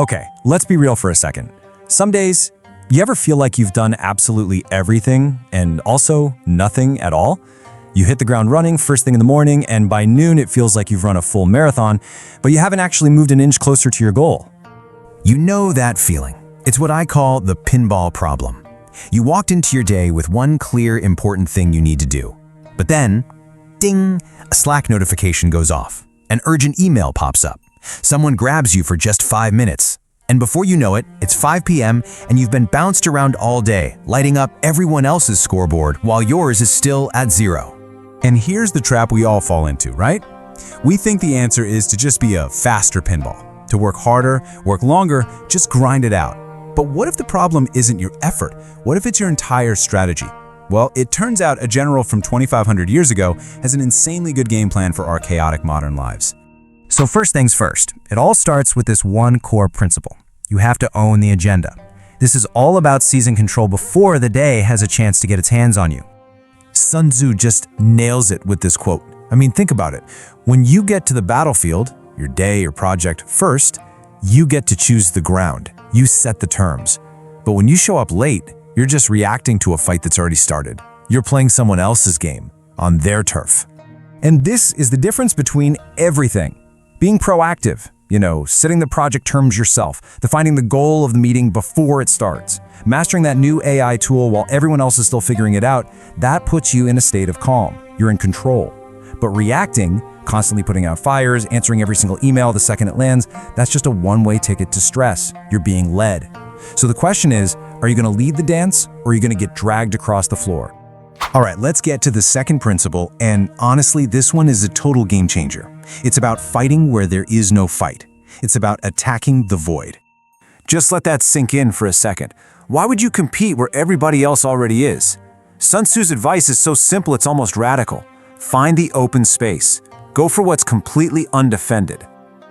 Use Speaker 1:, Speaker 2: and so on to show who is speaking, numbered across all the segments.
Speaker 1: Okay, let's be real for a second. Some days, you ever feel like you've done absolutely everything and also nothing at all? You hit the ground running first thing in the morning, and by noon it feels like you've run a full marathon, but you haven't actually moved an inch closer to your goal.
Speaker 2: You know that feeling. It's what I call the pinball problem. You walked into your day with one clear, important thing you need to do. But then, ding, a Slack notification goes off. An urgent email pops up. Someone grabs you for just 5 minutes. And before you know it, it's 5 p.m. and you've been bounced around all day, lighting up everyone else's scoreboard while yours is still at 0.
Speaker 3: And here's the trap we all fall into, right? We think the answer is to just be a faster pinball, to work harder, work longer, just grind it out. But what if the problem isn't your effort? What if it's your entire strategy? Well, it turns out a general from 2,500 years ago has an insanely good game plan for our chaotic modern lives.
Speaker 2: So first things first, it all starts with this one core principle. You have to own the agenda. This is all about seizing control before the day has a chance to get its hands on you. Sun Tzu just nails it with this quote. I mean, think about it. When you get to the battlefield, your day or project first, you get to choose the ground. You set the terms. But when you show up late, you're just reacting to a fight that's already started. You're playing someone else's game on their turf.
Speaker 1: And this is the difference between everything. Being proactive, setting the project terms yourself, defining the goal of the meeting before it starts, mastering that new AI tool while everyone else is still figuring it out, that puts you in a state of calm. You're in control. But reacting, constantly putting out fires, answering every single email the second it lands, that's just a one-way ticket to stress. You're being led. So the question is, are you going to lead the dance or are you going to get dragged across the floor? All right, let's get to the second principle, and honestly, this one is a total game changer. It's about fighting where there is no fight. It's about attacking the void. Just let that sink in for a second. Why would you compete where everybody else already is? Sun Tzu's advice is so simple it's almost radical. Find the open space. Go for what's completely undefended.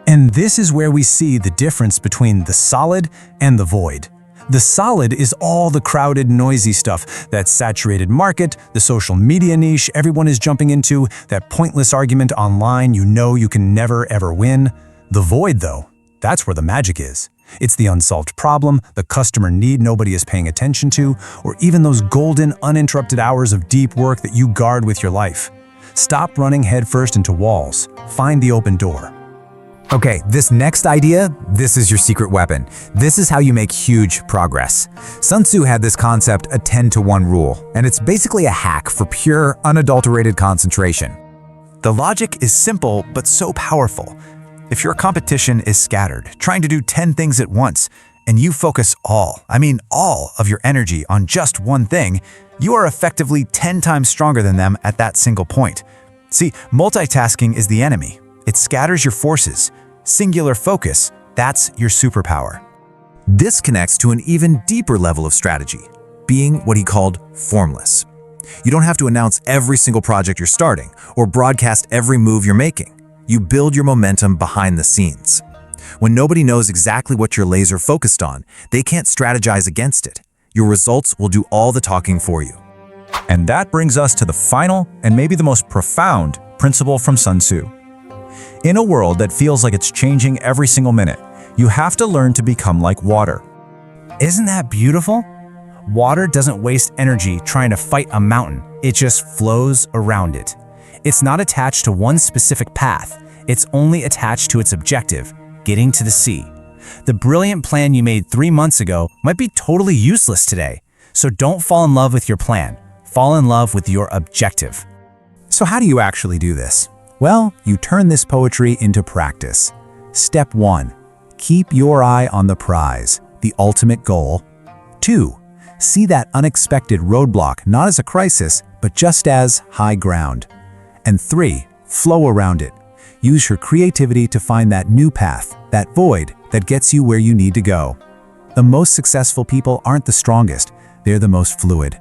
Speaker 2: And this is where we see the difference between the solid and the void. The solid is all the crowded, noisy stuff, that saturated market, the social media niche everyone is jumping into, that pointless argument online you can never ever win. The void, though, that's where the magic is. It's the unsolved problem, the customer need nobody is paying attention to, or even those golden, uninterrupted hours of deep work that you guard with your life. Stop running headfirst into walls. Find the open door. Okay, this next idea, this is your secret weapon. This is how you make huge progress. Sun Tzu had this concept, a 10-to-1 rule, and it's basically a hack for pure, unadulterated concentration. The logic is simple, but so powerful. If your competition is scattered, trying to do 10 things at once, and you focus all of your energy on just one thing, you are effectively 10 times stronger than them at that single point. See, multitasking is the enemy. It scatters your forces. Singular focus, that's your superpower. This connects to an even deeper level of strategy, being what he called formless. You don't have to announce every single project you're starting or broadcast every move you're making. You build your momentum behind the scenes. When nobody knows exactly what you're laser focused on, they can't strategize against it. Your results will do all the talking for you.
Speaker 1: And that brings us to the final and maybe the most profound principle from Sun Tzu. In a world that feels like it's changing every single minute, you have to learn to become like water.
Speaker 2: Isn't that beautiful? Water doesn't waste energy trying to fight a mountain. It just flows around it. It's not attached to one specific path. It's only attached to its objective, getting to the sea. The brilliant plan you made 3 months ago might be totally useless today. So don't fall in love with your plan. Fall in love with your objective.
Speaker 1: So how do you actually do this? Well, you turn this poetry into practice. Step 1. Keep your eye on the prize, the ultimate goal. 2. See that unexpected roadblock not as a crisis, but just as high ground. And 3. Flow around it. Use your creativity to find that new path, that void that gets you where you need to go. The most successful people aren't the strongest, they're the most fluid.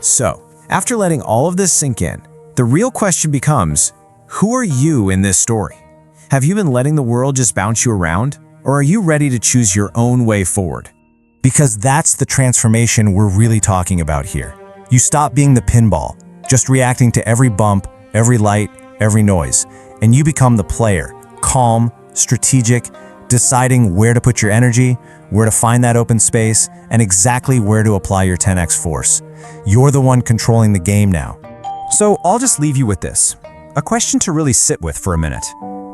Speaker 1: So, after letting all of this sink in, the real question becomes, who are you in this story? Have you been letting the world just bounce you around? Or are you ready to choose your own way forward? Because that's the transformation we're really talking about here. You stop being the pinball, just reacting to every bump, every light, every noise, and you become the player, calm, strategic, deciding where to put your energy, where to find that open space, and exactly where to apply your 10x force. You're the one controlling the game now. So I'll just leave you with this. A question to really sit with for a minute.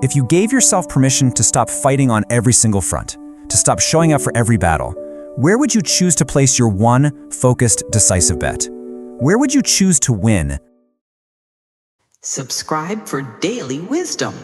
Speaker 1: If you gave yourself permission to stop fighting on every single front, to stop showing up for every battle, where would you choose to place your one focused, decisive bet? Where would you choose to win?
Speaker 4: Subscribe for daily wisdom.